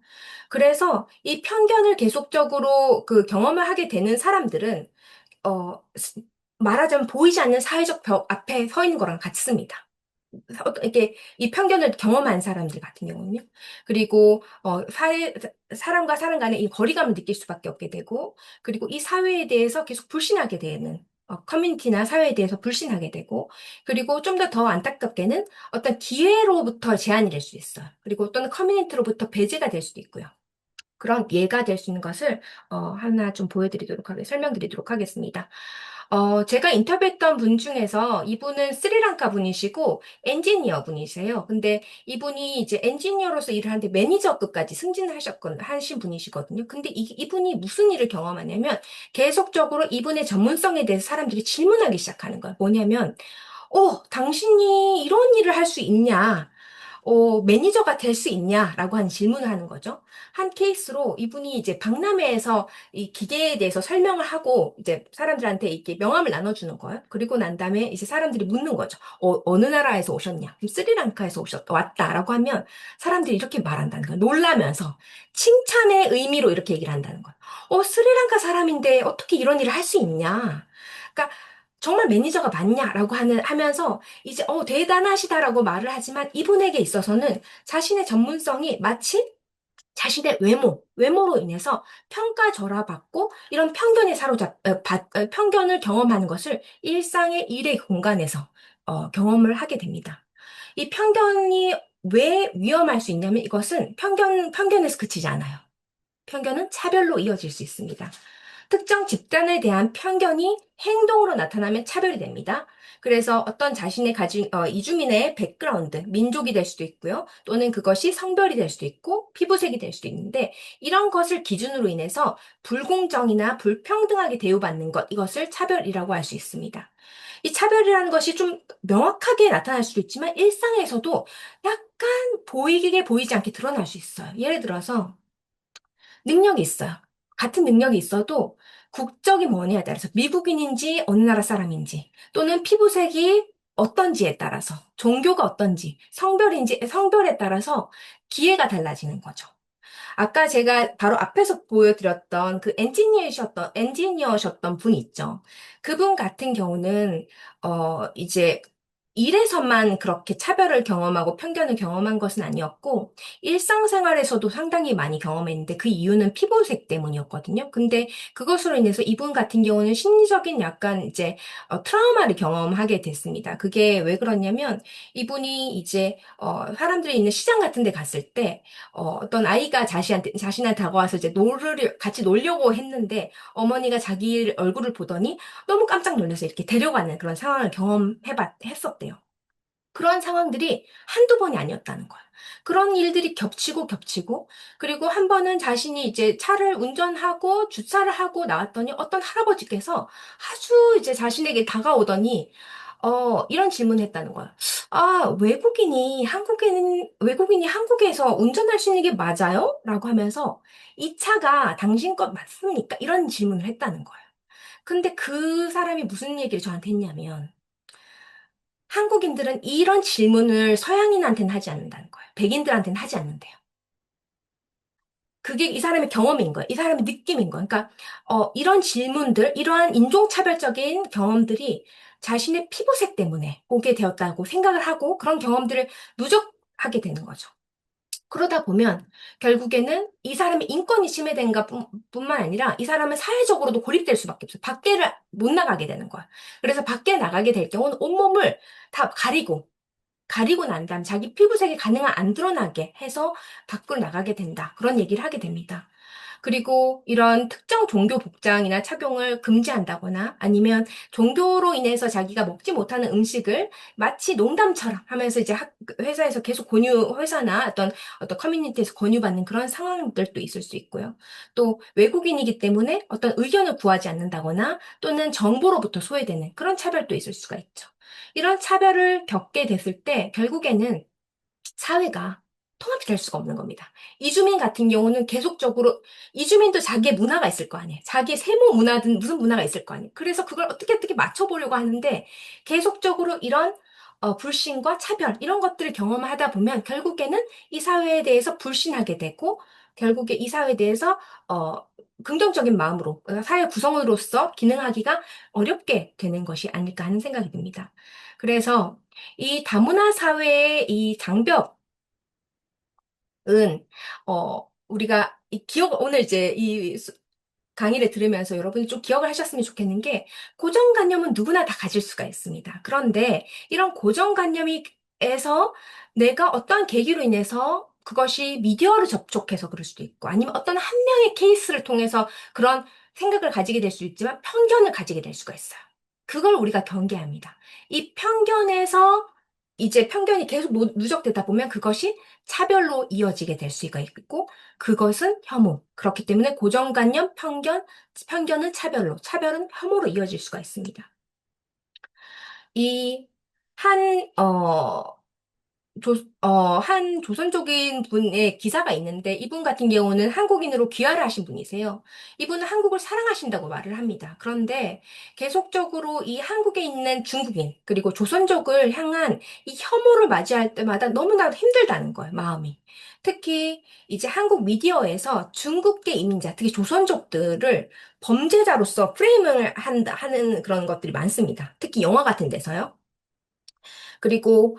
그래서 이 편견을 계속적으로 그 경험을 하게 되는 사람들은 어, 말하자면 보이지 않는 사회적 벽 앞에 서 있는 거랑 같습니다. 이렇게 이 편견을 경험한 사람들 같은 경우는요. 그리고 사람과 사람 간의 이 거리감을 느낄 수밖에 없게 되고, 그리고 이 사회에 대해서 계속 불신하게 되는 커뮤니티나 사회에 대해서 불신하게 되고, 그리고 좀 더 안타깝게는 어떤 기회로부터 제한이 될 수 있어요. 그리고 또는 커뮤니티로부터 배제가 될 수도 있고요. 그런 예가 될 수 있는 것을 하나 좀 설명드리도록 하겠습니다. 제가 인터뷰했던 분 중에서 이분은 스리랑카 분이시고 엔지니어 분이세요. 근데 이분이 이제 엔지니어로서 일을 하는데 매니저급까지 하신 분이시거든요. 근데 이분이 무슨 일을 경험하냐면 계속적으로 이분의 전문성에 대해서 사람들이 질문하기 시작하는 거예요. 뭐냐면, 당신이 이런 일을 할 수 있냐? 매니저가 될 수 있냐라고 하는 질문을 하는 거죠. 한 케이스로 이분이 이제 박람회에서 이 기계에 대해서 설명을 하고 이제 사람들한테 이렇게 명함을 나눠주는 거예요. 그리고 난 다음에 이제 사람들이 묻는 거죠. 어느 나라에서 오셨냐? 그럼 스리랑카에서 왔다라고 하면 사람들이 이렇게 말한다는 거예요. 놀라면서 칭찬의 의미로 이렇게 얘기를 한다는 거예요. 스리랑카 사람인데 어떻게 이런 일을 할 수 있냐? 그러니까 정말 매니저가 맞냐라고 하면서 이제 대단하시다라고 말을 하지만 이분에게 있어서는 자신의 전문성이 마치 자신의 외모로 인해서 평가절하받고 이런 편견을 경험하는 것을 일상의 일의 공간에서 경험을 하게 됩니다. 이 편견이 왜 위험할 수 있냐면 이것은 편견에서 그치지 않아요. 편견은 차별로 이어질 수 있습니다. 특정 집단에 대한 편견이 행동으로 나타나면 차별이 됩니다. 그래서 어떤 자신의 가진 이주민의 백그라운드, 민족이 될 수도 있고요. 또는 그것이 성별이 될 수도 있고 피부색이 될 수도 있는데 이런 것을 기준으로 인해서 불공정이나 불평등하게 대우받는 것, 이것을 차별이라고 할 수 있습니다. 이 차별이라는 것이 좀 명확하게 나타날 수도 있지만 일상에서도 약간 보이게 보이지 않게 드러날 수 있어요. 예를 들어서 능력이 있어요. 같은 능력이 있어도 국적이 뭐냐에 따라서 미국인인지 어느 나라 사람인지 또는 피부색이 어떤지에 따라서 종교가 어떤지 성별에 따라서 기회가 달라지는 거죠. 아까 제가 바로 앞에서 보여드렸던 그 엔지니어셨던 분 있죠. 그분 같은 경우는, 이제 일에서만 그렇게 차별을 경험하고 편견을 경험한 것은 아니었고, 일상생활에서도 상당히 많이 경험했는데 그 이유는 피부색 때문이었거든요. 근데 그것으로 인해서 이분 같은 경우는 심리적인 약간 이제 트라우마를 경험하게 됐습니다. 그게 왜 그러냐면 이분이 이제 사람들이 있는 시장 같은 데 갔을 때 어떤 아이가 자신한테 다가와서 이제 같이 놀려고 했는데 어머니가 자기 얼굴을 보더니 너무 깜짝 놀라서 이렇게 데려가는 그런 상황을 했었대요. 그런 상황들이 한두 번이 아니었다는 거예요. 그런 일들이 겹치고 겹치고, 그리고 한 번은 자신이 이제 차를 운전하고 주차를 하고 나왔더니 어떤 할아버지께서 아주 이제 자신에게 다가오더니, 이런 질문을 했다는 거예요. 아, 외국인이 한국에서 운전할 수 있는 게 맞아요? 라고 하면서, 이 차가 당신 것 맞습니까? 이런 질문을 했다는 거예요. 근데 그 사람이 무슨 얘기를 저한테 했냐면, 한국인들은 이런 질문을 서양인한테는 하지 않는다는 거예요. 백인들한테는 하지 않는데요. 그게 이 사람의 경험인 거예요. 이 사람의 느낌인 거예요. 그러니까, 이러한 인종차별적인 경험들이 자신의 피부색 때문에 오게 되었다고 생각을 하고 그런 경험들을 누적하게 되는 거죠. 그러다 보면 결국에는 이 사람의 인권이 침해된가 뿐만 아니라 이 사람은 사회적으로도 고립될 수밖에 없어요. 밖에를 못 나가게 되는 거야. 그래서 밖에 나가게 될 경우는 온몸을 다 가리고 난 다음 자기 피부색이 가능한 안 드러나게 해서 밖으로 나가게 된다. 그런 얘기를 하게 됩니다. 그리고 이런 특정 종교 복장이나 착용을 금지한다거나 아니면 종교로 인해서 자기가 먹지 못하는 음식을 마치 농담처럼 하면서 이제 회사에서 계속 회사나 어떤 커뮤니티에서 권유받는 그런 상황들도 있을 수 있고요. 또 외국인이기 때문에 어떤 의견을 구하지 않는다거나 또는 정보로부터 소외되는 그런 차별도 있을 수가 있죠. 이런 차별을 겪게 됐을 때 결국에는 사회가 통합이 될 수가 없는 겁니다. 이주민 같은 경우는 계속적으로 이주민도 자기의 문화가 있을 거 아니에요. 자기 세무 문화든 무슨 문화가 있을 거 아니에요. 그래서 그걸 어떻게 맞춰보려고 하는데 계속적으로 이런 불신과 차별 이런 것들을 경험하다 보면 결국에는 이 사회에 대해서 불신하게 되고 결국에 이 사회에 대해서 어, 긍정적인 마음으로 사회 구성원으로서 기능하기가 어렵게 되는 것이 아닐까 하는 생각이 듭니다. 그래서 이 다문화 사회의 이 장벽 은, 우리가 오늘 이제 강의를 들으면서 여러분이 좀 기억을 하셨으면 좋겠는 게, 고정관념은 누구나 다 가질 수가 있습니다. 그런데 이런 고정관념에서 내가 어떠한 계기로 인해서 그것이 미디어를 접촉해서 그럴 수도 있고, 아니면 어떤 한 명의 케이스를 통해서 그런 생각을 가지게 될 수 있지만 편견을 가지게 될 수가 있어요. 그걸 우리가 경계합니다. 이 편견에서 이제 편견이 계속 누적되다 보면 그것이 차별로 이어지게 될 수가 있고, 그것은 혐오. 그렇기 때문에 고정관념, 편견은 차별로, 차별은 혐오로 이어질 수가 있습니다. 이, 한, 한 조선족인 분의 기사가 있는데, 이분 같은 경우는 한국인으로 귀화를 하신 분이세요. 이분은 한국을 사랑하신다고 말을 합니다. 그런데 계속적으로 이 한국에 있는 중국인, 그리고 조선족을 향한 이 혐오를 맞이할 때마다 너무나 힘들다는 거예요, 마음이. 특히 이제 한국 미디어에서 중국계 이민자, 특히 조선족들을 범죄자로서 프레임을 하는 그런 것들이 많습니다. 특히 영화 같은 데서요. 그리고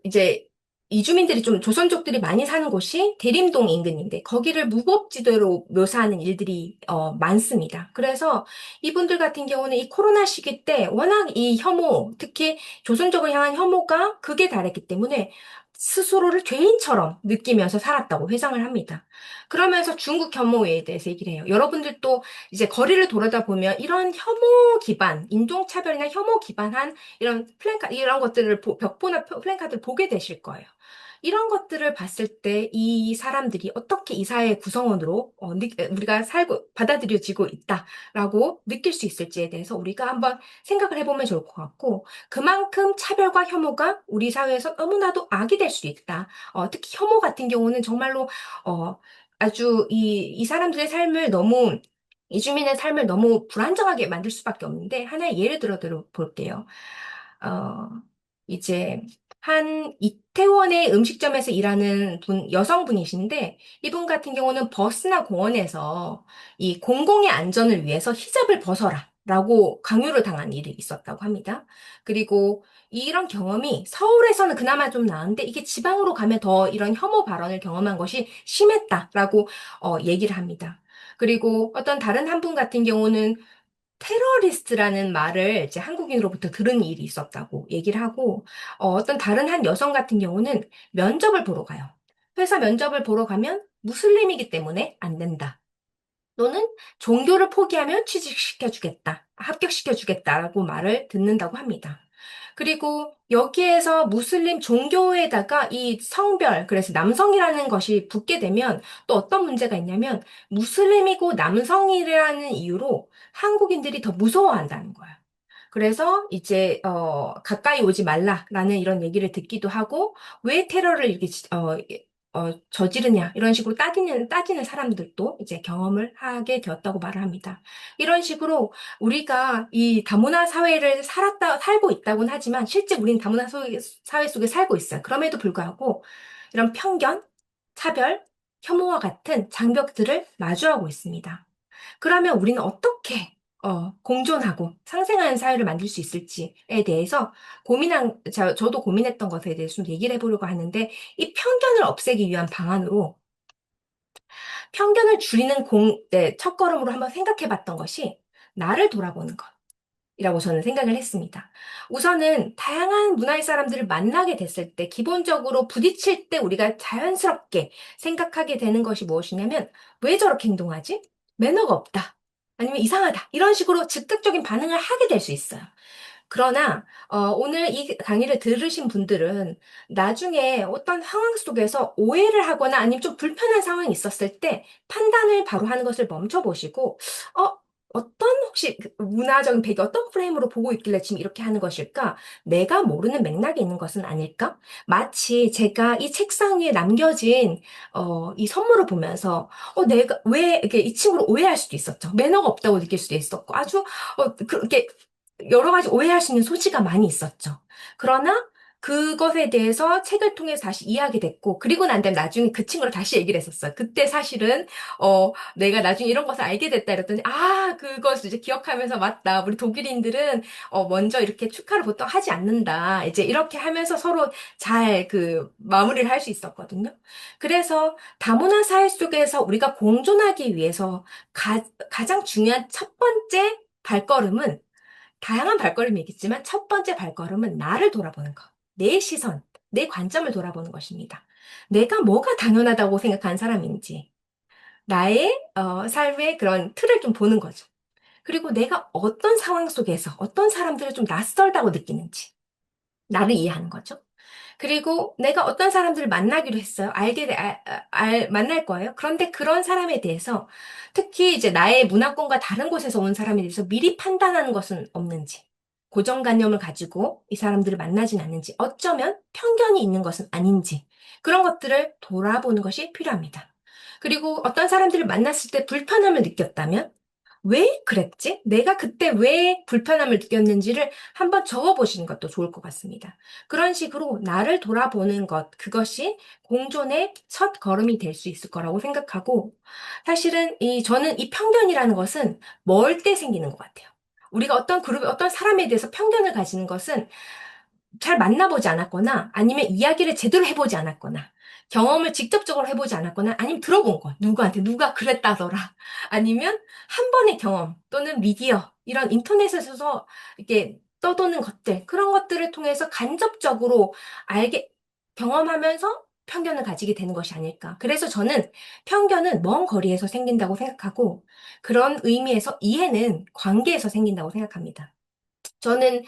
이제 이주민들이 좀 조선족들이 많이 사는 곳이 대림동 인근인데 거기를 무법지대로 묘사하는 일들이 많습니다. 그래서 이분들 같은 경우는 이 코로나 시기 때 워낙 이 혐오, 특히 조선족을 향한 혐오가 극에 달했기 때문에 스스로를 죄인처럼 느끼면서 살았다고 회상을 합니다. 그러면서 중국 혐오에 대해서 얘기를 해요. 여러분들도 이제 거리를 돌아다 보면 이런 혐오 기반, 인종차별이나 혐오 기반한 이런 것들을 벽보나 플랜카드를 보게 되실 거예요. 이런 것들을 봤을 때 이 사람들이 어떻게 이 사회의 구성원으로 우리가 받아들여지고 있다라고 느낄 수 있을지에 대해서 우리가 한번 생각을 해보면 좋을 것 같고, 그만큼 차별과 혐오가 우리 사회에서 너무나도 악이 될 수 있다. 특히 혐오 같은 경우는 정말로 어, 아주 이 사람들의 삶을 너무 이주민의 삶을 너무 불안정하게 만들 수밖에 없는데, 하나의 예를 들어 볼게요. 어, 이제 한 이태원의 음식점에서 일하는 여성분이신데, 이분 같은 경우는 버스나 공원에서 이 공공의 안전을 위해서 히잡을 벗어라. 라고 강요를 당한 일이 있었다고 합니다. 그리고 이런 경험이 서울에서는 그나마 좀 나은데 이게 지방으로 가면 더 이런 혐오 발언을 경험한 것이 심했다라고 얘기를 합니다. 그리고 어떤 다른 한 분 같은 경우는 테러리스트라는 말을 이제 한국인으로부터 들은 일이 있었다고 얘기를 하고, 떤 다른 한 여성 같은 경우는 면접을 보러 가요. 회사 면접을 보러 가면 무슬림이기 때문에 안 된다. 또는 종교를 포기하면 취직시켜주겠다, 합격시켜주겠다라고 말을 듣는다고 합니다. 그리고 여기에서 무슬림 종교에다가 이 성별, 그래서 남성이라는 것이 붙게 되면 또 어떤 문제가 있냐면 무슬림이고 남성이라는 이유로 한국인들이 더 무서워한다는 거예요. 그래서 이제 가까이 오지 말라라는 이런 얘기를 듣기도 하고 왜 테러를 이렇게 저지르냐 이런 식으로 따지는 사람들도 이제 경험을 하게 되었다고 말을 합니다. 이런 식으로 우리가 이 다문화 사회를 살고 있다고는 하지만 실제 우리는 사회 속에 살고 있어요. 그럼에도 불구하고 이런 편견, 차별, 혐오와 같은 장벽들을 마주하고 있습니다. 그러면 우리는 어떻게 공존하고 상생하는 사회를 만들 수 있을지에 대해서 저도 고민했던 것에 대해서 좀 얘기를 해보려고 하는데, 이 편견을 없애기 위한 방안으로 편견을 줄이는 첫걸음으로 한번 생각해 봤던 것이 나를 돌아보는 것. 이라고 저는 생각을 했습니다. 우선은 다양한 문화의 사람들을 만나게 됐을 때 기본적으로 부딪힐 때 우리가 자연스럽게 생각하게 되는 것이 무엇이냐면 왜 저렇게 행동하지? 매너가 없다. 아니면 이상하다. 이런 식으로 즉각적인 반응을 하게 될 수 있어요. 그러나 오늘 이 강의를 들으신 분들은 나중에 어떤 상황 속에서 오해를 하거나 아니면 좀 불편한 상황이 있었을 때 판단을 바로 하는 것을 멈춰보시고 어, 어떤 혹시 그 문화적인 배경, 어떤 프레임으로 보고 있길래 지금 이렇게 하는 것일까? 내가 모르는 맥락이 있는 것은 아닐까? 마치 제가 이 책상 위에 남겨진, 이 선물을 보면서, 내가 왜, 이렇게 이 친구를 오해할 수도 있었죠. 매너가 없다고 느낄 수도 있었고, 아주, 그렇게 여러 가지 오해할 수 있는 소지가 많이 있었죠. 그러나, 그것에 대해서 책을 통해서 다시 이해하게 됐고, 그리고 난 다음에 나중에 그 친구를 다시 얘기를 했었어요. 그때 사실은, 내가 나중에 이런 것을 알게 됐다 이랬더니, 그것을 이제 기억하면서 맞다. 우리 독일인들은, 먼저 이렇게 축하를 보통 하지 않는다. 이제 이렇게 하면서 서로 잘 마무리를 할 수 있었거든요. 그래서 다문화 사회 속에서 우리가 공존하기 위해서 가장 중요한 첫 번째 발걸음은, 다양한 발걸음이 있겠지만 첫 번째 발걸음은 나를 돌아보는 것. 내 시선, 내 관점을 돌아보는 것입니다. 내가 뭐가 당연하다고 생각하는 사람인지, 나의 삶의 그런 틀을 좀 보는 거죠. 그리고 내가 어떤 상황 속에서 어떤 사람들을 좀 낯설다고 느끼는지 나를 이해하는 거죠. 그리고 내가 어떤 사람들을 만나기로 했어요. 만날 거예요. 그런데 그런 사람에 대해서 특히 이제 나의 문화권과 다른 곳에서 온 사람에 대해서 미리 판단하는 것은 없는지, 고정관념을 가지고 이 사람들을 만나진 않는지, 어쩌면 편견이 있는 것은 아닌지, 그런 것들을 돌아보는 것이 필요합니다. 그리고 어떤 사람들을 만났을 때 불편함을 느꼈다면, 왜 그랬지? 내가 그때 왜 불편함을 느꼈는지를 한번 적어보시는 것도 좋을 것 같습니다. 그런 식으로 나를 돌아보는 것, 그것이 공존의 첫 걸음이 될 수 있을 거라고 생각하고, 사실은 저는 이 편견이라는 것은 멀 때 생기는 것 같아요. 우리가 어떤 그룹, 어떤 사람에 대해서 편견을 가지는 것은 잘 만나보지 않았거나 아니면 이야기를 제대로 해보지 않았거나 경험을 직접적으로 해보지 않았거나 아니면 들어본 거 누구한테 누가 그랬다더라 아니면 한 번의 경험 또는 미디어 이런 인터넷에서 이렇게 떠도는 것들 그런 것들을 통해서 간접적으로 알게 경험하면서 편견을 가지게 되는 것이 아닐까. 그래서 저는 편견은 먼 거리에서 생긴다고 생각하고 그런 의미에서 이해는 관계에서 생긴다고 생각합니다. 저는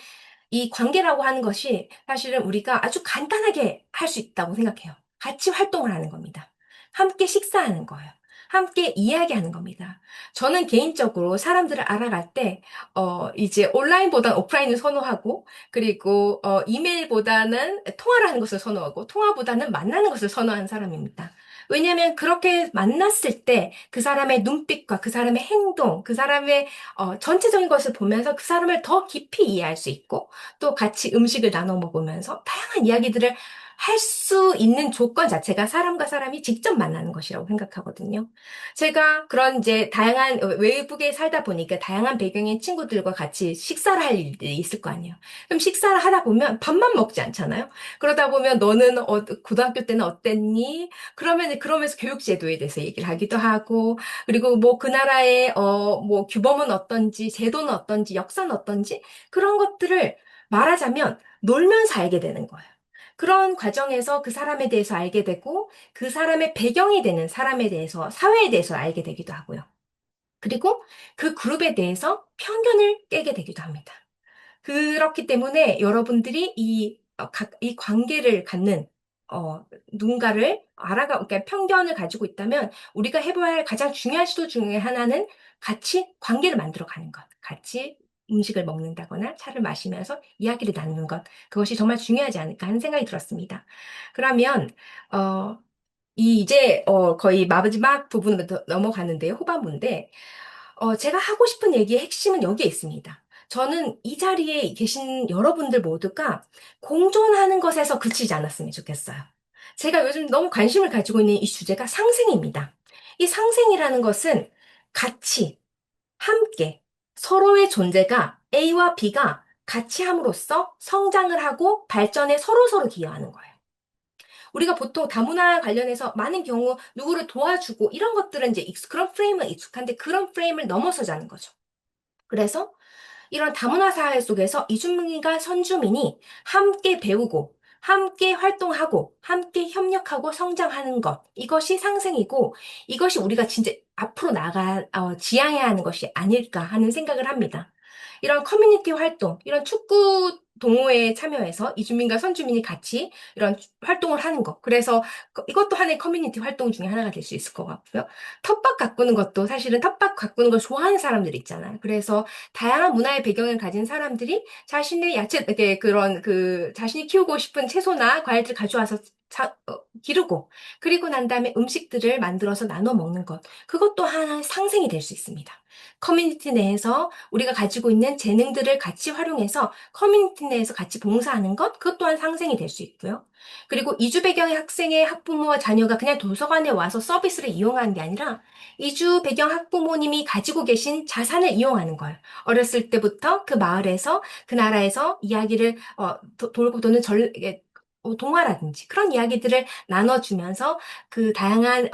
이 관계라고 하는 것이 사실은 우리가 아주 간단하게 할 수 있다고 생각해요. 같이 활동을 하는 겁니다. 함께 식사하는 거예요. 함께 이야기하는 겁니다. 저는 개인적으로 사람들을 알아갈 때, 이제 온라인보다는 오프라인을 선호하고, 그리고, 이메일보다는 통화를 하는 것을 선호하고, 통화보다는 만나는 것을 선호하는 사람입니다. 왜냐하면 그렇게 만났을 때 그 사람의 눈빛과 그 사람의 행동, 그 사람의 전체적인 것을 보면서 그 사람을 더 깊이 이해할 수 있고, 또 같이 음식을 나눠 먹으면서 다양한 이야기들을 할 수 있는 조건 자체가 사람과 사람이 직접 만나는 것이라고 생각하거든요. 제가 그런 이제 다양한 외국에 살다 보니까 다양한 배경의 친구들과 같이 식사를 할 일들이 있을 거 아니에요. 그럼 식사를 하다 보면 밥만 먹지 않잖아요. 그러다 보면 너는 고등학교 때는 어땠니? 그러면서 교육 제도에 대해서 얘기를 하기도 하고, 그리고 뭐 그 나라의 뭐 규범은 어떤지, 제도는 어떤지, 역사는 어떤지 그런 것들을 말하자면 놀면서 알게 되는 거예요. 그런 과정에서 그 사람에 대해서 알게 되고 그 사람의 배경이 되는 사람에 대해서 사회에 대해서 알게 되기도 하고요. 그리고 그 그룹에 대해서 편견을 깨게 되기도 합니다. 그렇기 때문에 여러분들이 이 관계를 갖는, 누군가를 그러니까 편견을 가지고 있다면 우리가 해봐야 할 가장 중요한 시도 중에 하나는 같이 관계를 만들어 가는 것. 같이 음식을 먹는다거나 차를 마시면서 이야기를 나누는 것. 그것이 정말 중요하지 않을까 하는 생각이 들었습니다. 그러면, 어, 이제, 거의 마지막 부분으로 넘어가는데요. 후반부인데, 제가 하고 싶은 얘기의 핵심은 여기에 있습니다. 저는 이 자리에 계신 여러분들 모두가 공존하는 것에서 그치지 않았으면 좋겠어요. 제가 요즘 너무 관심을 가지고 있는 이 주제가 상생입니다. 이 상생이라는 것은 같이, 함께, 서로의 존재가 A와 B가 같이 함으로써 성장을 하고 발전에 서로서로 기여하는 거예요. 우리가 보통 다문화 관련해서 많은 경우 누구를 도와주고 이런 것들은 이제 그런 프레임은 익숙한데 그런 프레임을 넘어서자는 거죠. 그래서 이런 다문화 사회 속에서 이주민과 선주민이 함께 배우고, 함께 활동하고, 함께 협력하고 성장하는 것. 이것이 상생이고, 이것이 우리가 진짜 앞으로 지향해야 하는 것이 아닐까 하는 생각을 합니다. 이런 커뮤니티 활동, 이런 축구 동호회에 참여해서 이주민과 선주민이 같이 이런 활동을 하는 것. 그래서 이것도 하나의 커뮤니티 활동 중에 하나가 될 수 있을 것 같고요. 텃밭 가꾸는 것도 사실은 텃밭 가꾸는 걸 좋아하는 사람들 있잖아요. 그래서 다양한 문화의 배경을 가진 사람들이 자신의 야채, 이렇게 그런 자신이 키우고 싶은 채소나 과일들 가져와서 기르고, 그리고 난 다음에 음식들을 만들어서 나눠 먹는 것. 그것도 하나의 상생이 될 수 있습니다. 커뮤니티 내에서 우리가 가지고 있는 재능들을 같이 활용해서 커뮤니티 내에서 같이 봉사하는 것, 그것 또한 상생이 될 수 있고요. 그리고 이주 배경의 학생의 학부모와 자녀가 그냥 도서관에 와서 서비스를 이용하는 게 아니라 이주 배경 학부모님이 가지고 계신 자산을 이용하는 거예요. 어렸을 때부터 그 마을에서 그 나라에서 이야기를 돌고 도는 동화라든지 그런 이야기들을 나눠주면서 그 다양한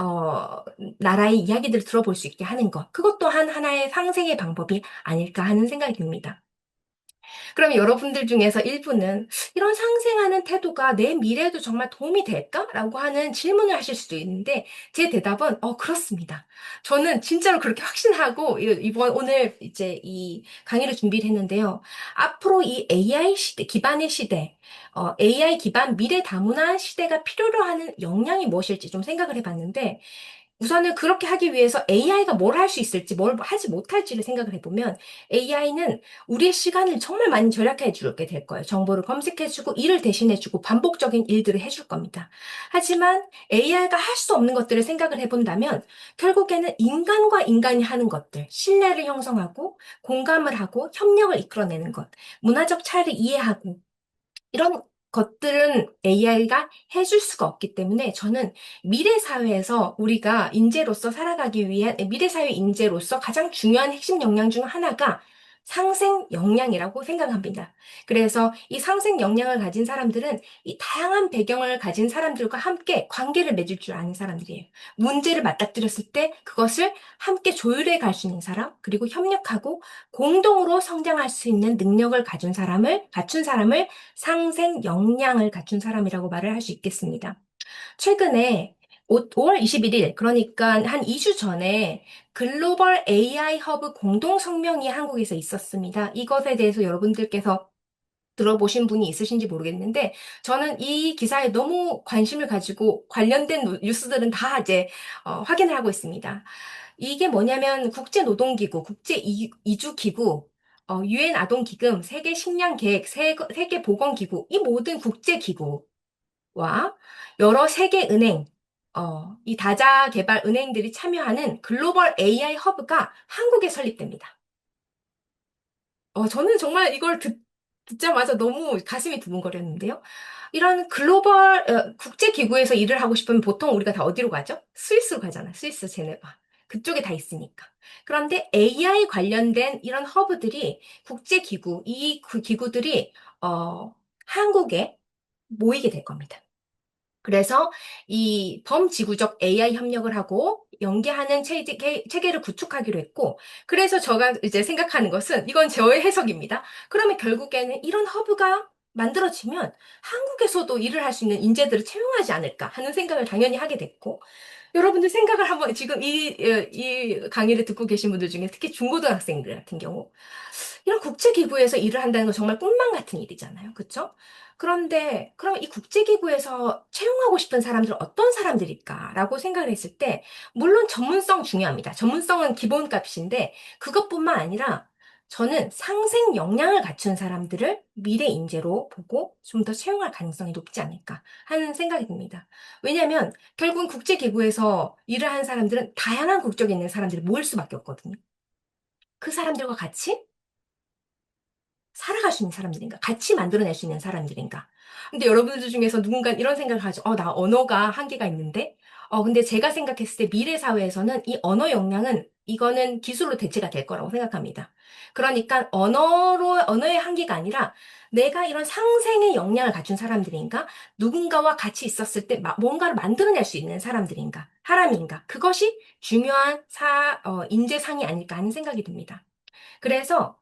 나라의 이야기들을 들어볼 수 있게 하는 것. 그것 또한 하나의 상생의 방법이 아닐까 하는 생각이 듭니다. 그럼 여러분들 중에서 일부는 이런 상생하는 태도가 내 미래에도 정말 도움이 될까? 라고 하는 질문을 하실 수도 있는데 제 대답은 그렇습니다. 저는 진짜로 그렇게 확신하고 이번 오늘 이제 이 강의를 준비를 했는데요. 앞으로 이 AI 시대, 기반의 시대, AI 기반 미래 다문화 시대가 필요로 하는 역량이 무엇일지 좀 생각을 해봤는데 우선은 그렇게 하기 위해서 AI가 뭘 할 수 있을지, 뭘 하지 못할지를 생각을 해보면 AI는 우리의 시간을 정말 많이 절약해 주게 될 거예요. 정보를 검색해주고 일을 대신해주고 반복적인 일들을 해줄 겁니다. 하지만 AI가 할 수 없는 것들을 생각을 해본다면 결국에는 인간과 인간이 하는 것들, 신뢰를 형성하고 공감을 하고 협력을 이끌어내는 것, 문화적 차이를 이해하고 이런 것들은 AI가 해줄 수가 없기 때문에 저는 미래 사회에서 우리가 인재로서 살아가기 위한 미래 사회 인재로서 가장 중요한 핵심 역량 중 하나가 상생 역량이라고 생각합니다. 그래서 이 상생 역량을 가진 사람들은 이 다양한 배경을 가진 사람들과 함께 관계를 맺을 줄 아는 사람들이에요. 문제를 맞닥뜨렸을 때 그것을 함께 조율해 갈 수 있는 사람, 그리고 협력하고 공동으로 성장할 수 있는 능력을 갖춘 사람을 상생 역량을 갖춘 사람이라고 말을 할 수 있겠습니다. 최근에 5월 21일, 그러니까 한 2주 전에 글로벌 AI 허브 공동 성명이 한국에서 있었습니다. 이것에 대해서 여러분들께서 들어보신 분이 있으신지 모르겠는데, 저는 이 기사에 너무 관심을 가지고 관련된 뉴스들은 다 이제 확인을 하고 있습니다. 이게 뭐냐면 국제노동기구, 국제이주기구, 유엔 아동기금, 세계식량계획, 세계보건기구, 이 모든 국제기구와 여러 세계은행, 이 다자개발 은행들이 참여하는 글로벌 AI 허브가 한국에 설립됩니다. 저는 정말 이걸 듣자마자 너무 가슴이 두근거렸는데요. 이런 글로벌, 국제기구에서 일을 하고 싶으면 보통 우리가 다 어디로 가죠? 스위스로 가잖아요. 스위스, 제네바. 그쪽에 다 있으니까. 그런데 AI 관련된 이런 허브들이 국제기구, 그 기구들이, 한국에 모이게 될 겁니다. 그래서 이 범지구적 AI 협력을 하고 연계하는 체계를 구축하기로 했고, 그래서 제가 이제 생각하는 것은, 이건 저의 해석입니다. 그러면 결국에는 이런 허브가 만들어지면 한국에서도 일을 할 수 있는 인재들을 채용하지 않을까 하는 생각을 당연히 하게 됐고, 여러분들 생각을 한번 지금 이 강의를 듣고 계신 분들 중에 특히 중고등학생들 같은 경우, 이런 국제기구에서 일을 한다는 건 정말 꿈만 같은 일이잖아요. 그쵸? 그런데, 그럼 이 국제기구에서 채용하고 싶은 사람들은 어떤 사람들일까라고 생각을 했을 때, 물론 전문성 중요합니다. 전문성은 기본값인데, 그것뿐만 아니라, 저는 상생 역량을 갖춘 사람들을 미래 인재로 보고 좀 더 채용할 가능성이 높지 않을까 하는 생각이 듭니다. 왜냐하면 결국은 국제기구에서 일을 하는 사람들은 다양한 국적이 있는 사람들이 모일 수밖에 없거든요. 그 사람들과 같이 살아갈 수 있는 사람들인가? 같이 만들어낼 수 있는 사람들인가? 근데 여러분들 중에서 누군가 이런 생각을 하죠. 나 언어가 한계가 있는데? 근데 제가 생각했을 때 미래 사회에서는 이 언어 역량은 이거는 기술로 대체가 될 거라고 생각합니다. 그러니까 언어의 한계가 아니라 내가 이런 상생의 역량을 갖춘 사람들인가? 누군가와 같이 있었을 때 뭔가를 만들어낼 수 있는 사람인가? 그것이 중요한 인재상이 아닐까 하는 생각이 듭니다. 그래서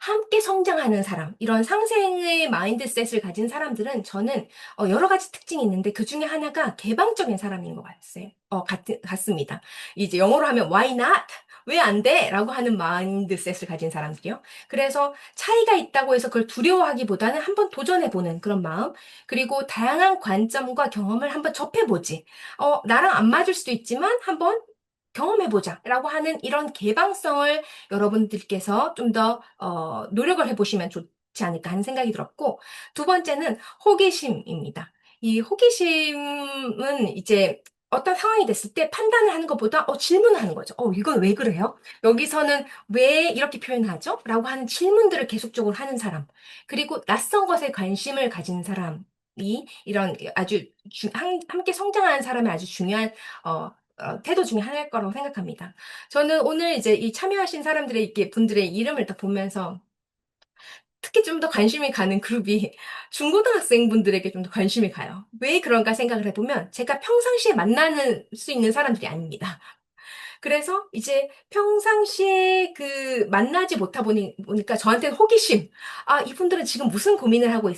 함께 성장하는 사람, 이런 상생의 마인드셋을 가진 사람들은 저는 여러 가지 특징이 있는데 그 중에 하나가 개방적인 사람인 것 같습니다. 이제 영어로 하면 why not? 왜 안 돼? 라고 하는 마인드셋을 가진 사람들이요. 그래서 차이가 있다고 해서 그걸 두려워하기보다는 한번 도전해보는 그런 마음, 그리고 다양한 관점과 경험을 한번 접해보지. 나랑 안 맞을 수도 있지만 한번 경험해보자. 라고 하는 이런 개방성을 여러분들께서 좀 더, 노력을 해보시면 좋지 않을까 하는 생각이 들었고, 두 번째는 호기심입니다. 이 호기심은 이제 어떤 상황이 됐을 때 판단을 하는 것보다 질문을 하는 거죠. 이건 왜 그래요? 여기서는 왜 이렇게 표현하죠? 라고 하는 질문들을 계속적으로 하는 사람. 그리고 낯선 것에 관심을 가진 사람이 이런 아주 함께 성장하는 사람의 아주 중요한 태도 중에 하나일 거라고 생각합니다. 저는 오늘 이제 이 참여하신 사람들의 이렇게 분들의 이름을 딱 보면서 특히 좀 더 관심이 가는 그룹이 중고등학생분들에게 좀 더 관심이 가요. 왜 그런가 생각을 해보면 제가 평상시에 만나는 수 있는 사람들이 아닙니다. 그래서 이제 평상시에 그 만나지 못하 보니까 저한테는 호기심. 이분들은 지금 무슨 고민을 하고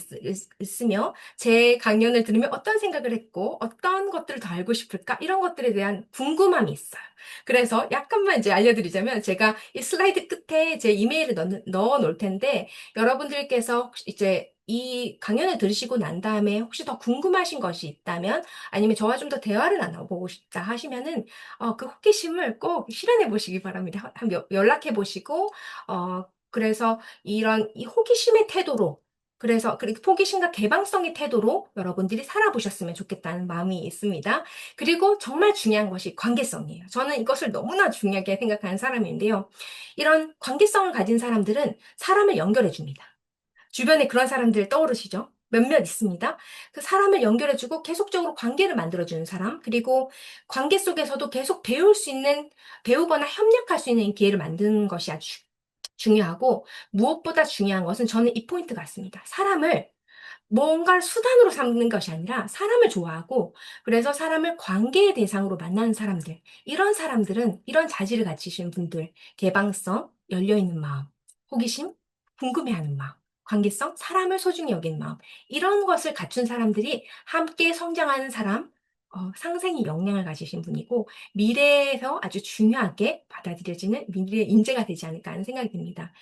있으며 제 강연을 들으면 어떤 생각을 했고 어떤 것들을 더 알고 싶을까? 이런 것들에 대한 궁금함이 있어요. 그래서 약간만 이제 알려드리자면 제가 이 슬라이드 끝에 제 이메일을 넣어 놓을 텐데 여러분들께서 혹시 이제 이 강연을 들으시고 난 다음에 혹시 더 궁금하신 것이 있다면 아니면 저와 좀 더 대화를 나눠보고 싶다 하시면은 그 호기심을 꼭 실현해 보시기 바랍니다. 연락해 보시고, 그래서 이런 이 호기심의 태도로, 그래서 그리고 호기심과 개방성의 태도로 여러분들이 살아보셨으면 좋겠다는 마음이 있습니다. 그리고 정말 중요한 것이 관계성이에요. 저는 이것을 너무나 중요하게 생각하는 사람인데요. 이런 관계성을 가진 사람들은 사람을 연결해 줍니다. 주변에 그런 사람들 떠오르시죠? 몇몇 있습니다. 그 사람을 연결해주고 계속적으로 관계를 만들어주는 사람, 그리고 관계 속에서도 계속 배우거나 협력할 수 있는 기회를 만드는 것이 아주 중요하고, 무엇보다 중요한 것은 저는 이 포인트 같습니다. 사람을 뭔가를 수단으로 삼는 것이 아니라 사람을 좋아하고, 그래서 사람을 관계의 대상으로 만나는 사람들, 이런 사람들은 이런 자질을 가지신 분들, 개방성, 열려있는 마음, 호기심, 궁금해하는 마음, 관계성, 사람을 소중히 여기는 마음, 이런 것을 갖춘 사람들이 함께 성장하는 사람, 상생의 역량을 가지신 분이고, 미래에서 아주 중요하게 받아들여지는 미래의 인재가 되지 않을까 하는 생각이 듭니다.